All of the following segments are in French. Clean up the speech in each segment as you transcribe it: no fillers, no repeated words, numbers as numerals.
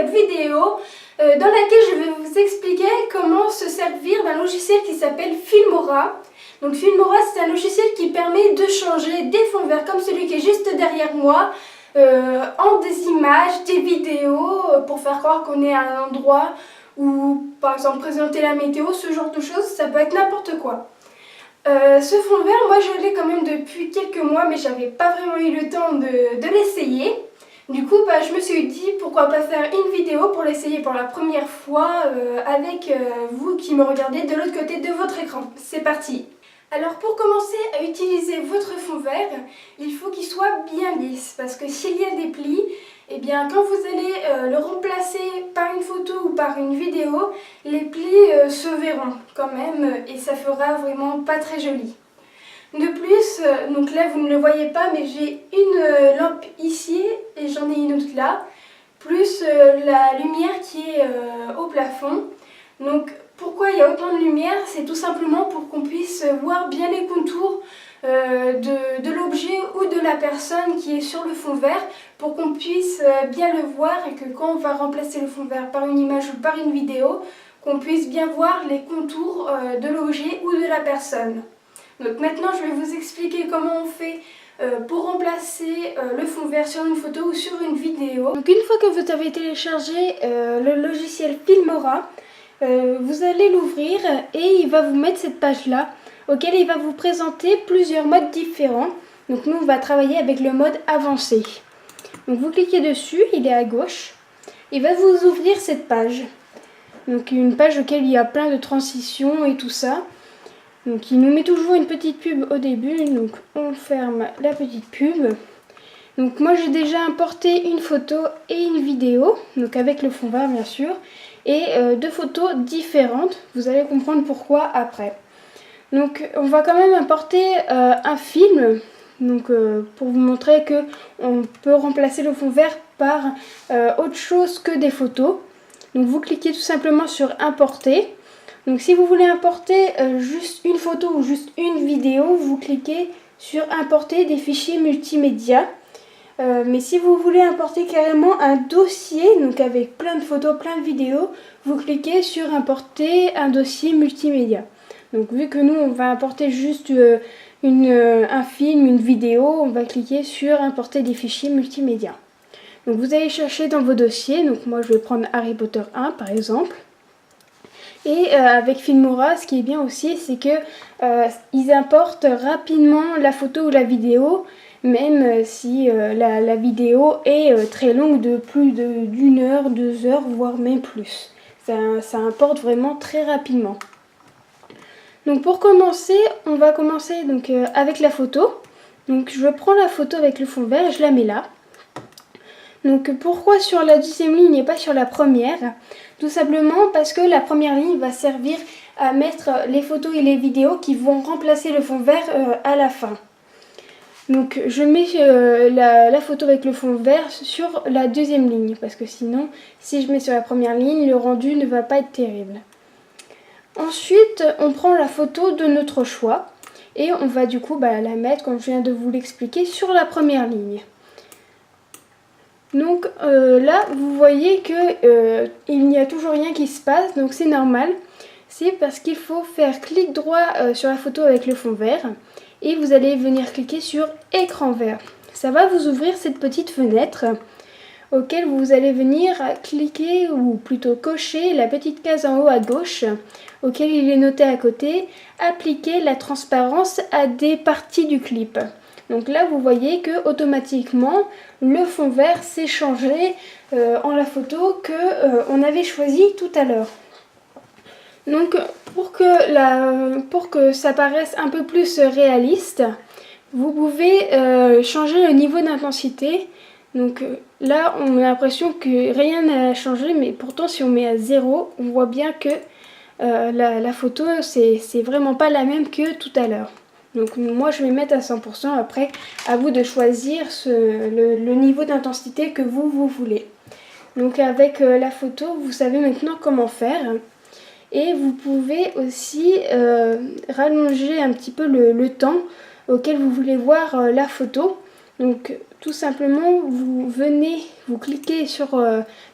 cette vidéo dans laquelle je vais vous expliquer comment se servir d'un logiciel qui s'appelle Filmora. Donc Filmora, c'est un logiciel qui permet de changer des fonds verts comme celui qui est juste derrière moi en des images, des vidéos pour faire croire qu'on est à un endroit ou par exemple présenter la météo, ce genre de choses, ça peut être n'importe quoi. Ce fond vert, moi je l'ai quand même depuis quelques mois, mais j'avais pas vraiment eu le temps de l'essayer. Du coup, je me suis dit pourquoi pas faire une vidéo pour l'essayer pour la première fois avec vous qui me regardez de l'autre côté de votre écran. C'est parti! Alors pour commencer à utiliser votre fond vert, il faut qu'il soit bien lisse parce que s'il y a des plis, eh bien quand vous allez le remplacer par une photo ou par une vidéo, les plis se verront quand même et ça fera vraiment pas très joli. De plus, donc là vous ne le voyez pas mais j'ai une lampe ici et j'en ai une autre là, plus la lumière qui est au plafond. Donc pourquoi il y a autant de lumière? C'est tout simplement pour qu'on puisse voir bien les contours de l'objet ou de la personne qui est sur le fond vert, pour qu'on puisse bien le voir et que quand on va remplacer le fond vert par une image ou par une vidéo, qu'on puisse bien voir les contours de l'objet ou de la personne. Donc maintenant je vais vous expliquer comment on fait pour remplacer le fond vert sur une photo ou sur une vidéo. Donc une fois que vous avez téléchargé le logiciel Filmora, vous allez l'ouvrir et il va vous mettre cette page-là, auquel il va vous présenter plusieurs modes différents. Donc nous on va travailler avec le mode avancé. Donc vous cliquez dessus, il est à gauche. Il va vous ouvrir cette page. Donc une page auquel il y a plein de transitions et tout ça. Donc il nous met toujours une petite pub au début, donc on ferme la petite pub. Donc moi j'ai déjà importé une photo et une vidéo, donc avec le fond vert bien sûr, et deux photos différentes, vous allez comprendre pourquoi après. Donc on va quand même importer un film, donc pour vous montrer que on peut remplacer le fond vert par autre chose que des photos. Donc vous cliquez tout simplement sur importer. Donc si vous voulez importer juste une photo ou juste une vidéo, vous cliquez sur importer des fichiers multimédia. Mais si vous voulez importer carrément un dossier, donc avec plein de photos, plein de vidéos, vous cliquez sur importer un dossier multimédia. Donc vu que nous on va importer juste un film, une vidéo, on va cliquer sur importer des fichiers multimédia. Donc vous allez chercher dans vos dossiers, donc moi je vais prendre Harry Potter 1 par exemple. Et avec Filmora, ce qui est bien aussi, c'est que ils importent rapidement la photo ou la vidéo, même si la vidéo est très longue, de plus d'une heure, 2 heures, voire même plus. Ça importe vraiment très rapidement. Donc pour commencer, on va commencer donc, avec la photo. Donc je prends la photo avec le fond vert et je la mets là. Donc pourquoi sur la deuxième ligne et pas sur la première? Tout simplement parce que la première ligne va servir à mettre les photos et les vidéos qui vont remplacer le fond vert à la fin. Donc je mets la photo avec le fond vert sur la deuxième ligne, parce que sinon, si je mets sur la première ligne, le rendu ne va pas être terrible. Ensuite, on prend la photo de notre choix et on va du coup la mettre, comme je viens de vous l'expliquer, sur la première ligne. Donc là, vous voyez que il n'y a toujours rien qui se passe, donc c'est normal. C'est parce qu'il faut faire clic droit sur la photo avec le fond vert et vous allez venir cliquer sur écran vert. Ça va vous ouvrir cette petite fenêtre auquel vous allez venir cliquer ou plutôt cocher la petite case en haut à gauche auquel il est noté à côté appliquer la transparence à des parties du clip. Donc là vous voyez que automatiquement le fond vert s'est changé en la photo que on avait choisi tout à l'heure. Donc pour que ça paraisse un peu plus réaliste, vous pouvez changer le niveau d'intensité. Donc là on a l'impression que rien n'a changé, mais pourtant si on met à 0, on voit bien que la photo c'est vraiment pas la même que tout à l'heure. Donc moi je vais mettre à 100%, après à vous de choisir le niveau d'intensité que vous voulez. Donc avec la photo, vous savez maintenant comment faire. Et vous pouvez aussi rallonger un petit peu le temps auquel vous voulez voir la photo. Donc tout simplement, vous cliquez sur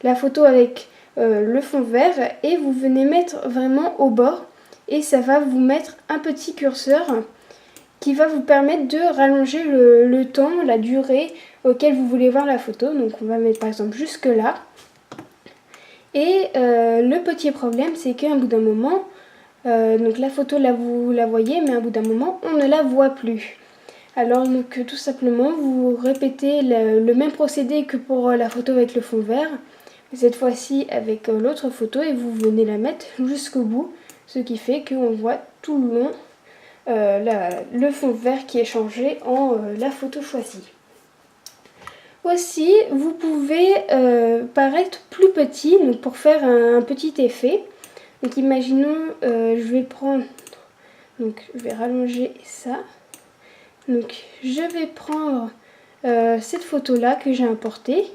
la photo avec le fond vert et vous venez mettre vraiment au bord et ça va vous mettre un petit curseur qui va vous permettre de rallonger le temps, la durée auquel vous voulez voir la photo. Donc on va mettre par exemple jusque là. Et le petit problème, c'est qu'à un bout d'un moment, donc la photo là vous la voyez, mais à un bout d'un moment on ne la voit plus. Alors donc tout simplement vous répétez le même procédé que pour la photo avec le fond vert, mais cette fois-ci avec l'autre photo et vous venez la mettre jusqu'au bout, ce qui fait qu'on voit tout le long le fond vert qui est changé en la photo choisie. Aussi, vous pouvez paraître plus petit, donc pour faire un petit effet. Donc imaginons, je vais prendre, donc je vais rallonger ça. Donc je vais prendre cette photo là que j'ai importée.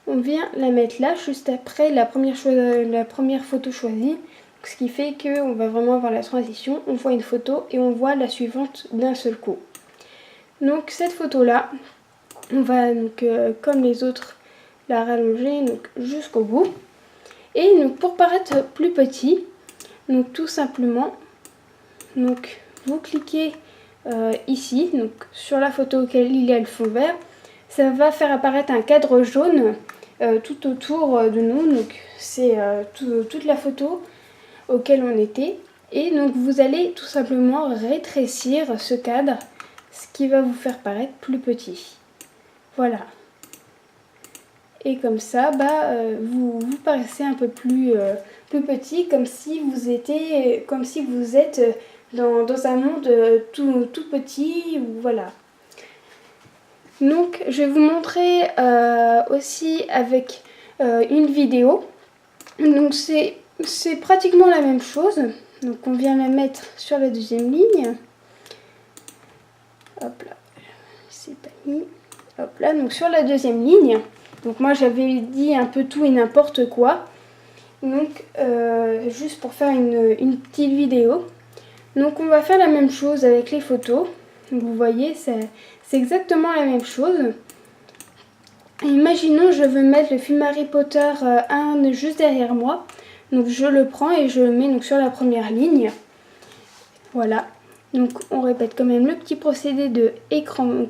On vient la mettre là, juste après la première photo choisie. Ce qui fait qu'on va vraiment avoir la transition, on voit une photo et on voit la suivante d'un seul coup. Donc cette photo là, on va donc comme les autres la rallonger jusqu'au bout. Et donc pour paraître plus petit, donc tout simplement, donc vous cliquez ici, donc sur la photo auquel il y a le fond vert, ça va faire apparaître un cadre jaune tout autour de nous. Donc c'est toute la photo auquel on était, et donc vous allez tout simplement rétrécir ce cadre, ce qui va vous faire paraître plus petit. Voilà. Et comme ça, vous paraissez un peu plus petit, comme si vous êtes dans un monde tout petit, voilà. Donc je vais vous montrer aussi avec une vidéo. Donc c'est pratiquement la même chose. Donc on vient la mettre sur la deuxième ligne. Hop là, c'est pas mis. Hop là, donc sur la deuxième ligne. Donc moi j'avais dit un peu tout et n'importe quoi. Donc juste pour faire une petite vidéo. Donc on va faire la même chose avec les photos. Donc vous voyez, c'est exactement la même chose. Imaginons je veux mettre le film Harry Potter 1 juste derrière moi. Donc je le prends et je le mets donc sur la première ligne. Voilà. Donc on répète quand même le petit procédé de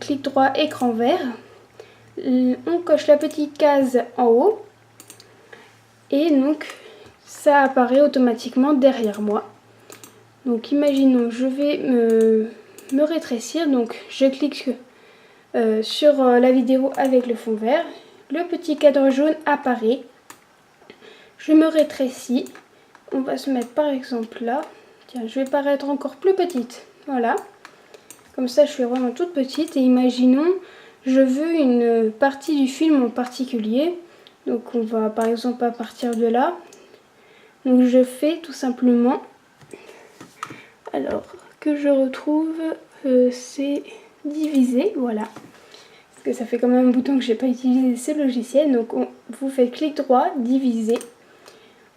clic droit, écran vert. On coche la petite case en haut. Et donc ça apparaît automatiquement derrière moi. Donc imaginons je vais me rétrécir. Donc je clique sur la vidéo avec le fond vert. Le petit cadre jaune apparaît. Je me rétrécis. On va se mettre par exemple là. Tiens, je vais paraître encore plus petite. Voilà. Comme ça, je suis vraiment toute petite. Et imaginons, je veux une partie du film en particulier. Donc on va par exemple à partir de là. Donc je fais tout simplement. Alors, que je retrouve, c'est diviser. Voilà. Parce que ça fait quand même un bouton que je n'ai pas utilisé ce logiciel. Donc vous faites clic droit, diviser.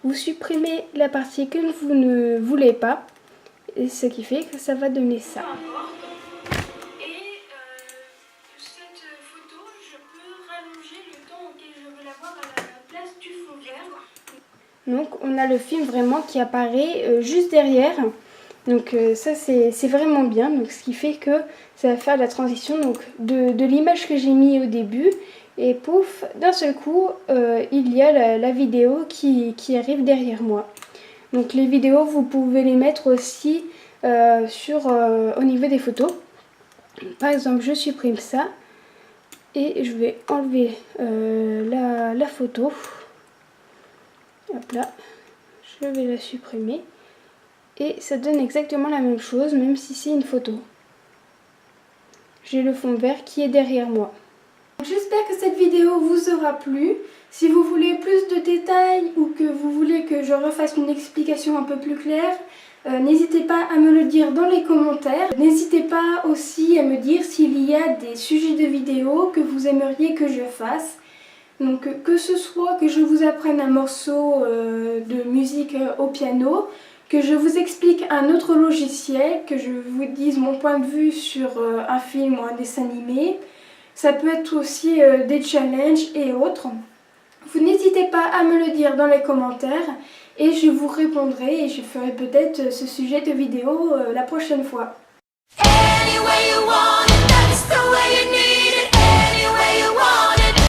Vous supprimez la partie que vous ne voulez pas, et ce qui fait que ça va donner ça. Et cette photo, je peux rallonger le temps auquel je veux la voir à la place du fond vert. Donc on a le film vraiment qui apparaît juste derrière. Donc ça c'est vraiment bien. Donc ce qui fait que ça va faire la transition donc, de l'image que j'ai mis au début. Et pouf, d'un seul coup, il y a la vidéo qui arrive derrière moi. Donc les vidéos, vous pouvez les mettre aussi au niveau des photos. Par exemple, je supprime ça. Et je vais enlever la photo. Hop là, je vais la supprimer. Et ça donne exactement la même chose, même si c'est une photo. J'ai le fond vert qui est derrière moi. J'espère que cette vidéo vous aura plu. Si vous voulez plus de détails ou que vous voulez que je refasse une explication un peu plus claire, n'hésitez pas à me le dire dans les commentaires. N'hésitez pas aussi à me dire s'il y a des sujets de vidéos que vous aimeriez que je fasse. Donc que ce soit que je vous apprenne un morceau de musique au piano, que je vous explique un autre logiciel, que je vous dise mon point de vue sur un film ou un dessin animé, Ça peut être aussi des challenges et autres. Vous n'hésitez pas à me le dire dans les commentaires et je vous répondrai et je ferai peut-être ce sujet de vidéo la prochaine fois. Any way you want it, that's the way you need.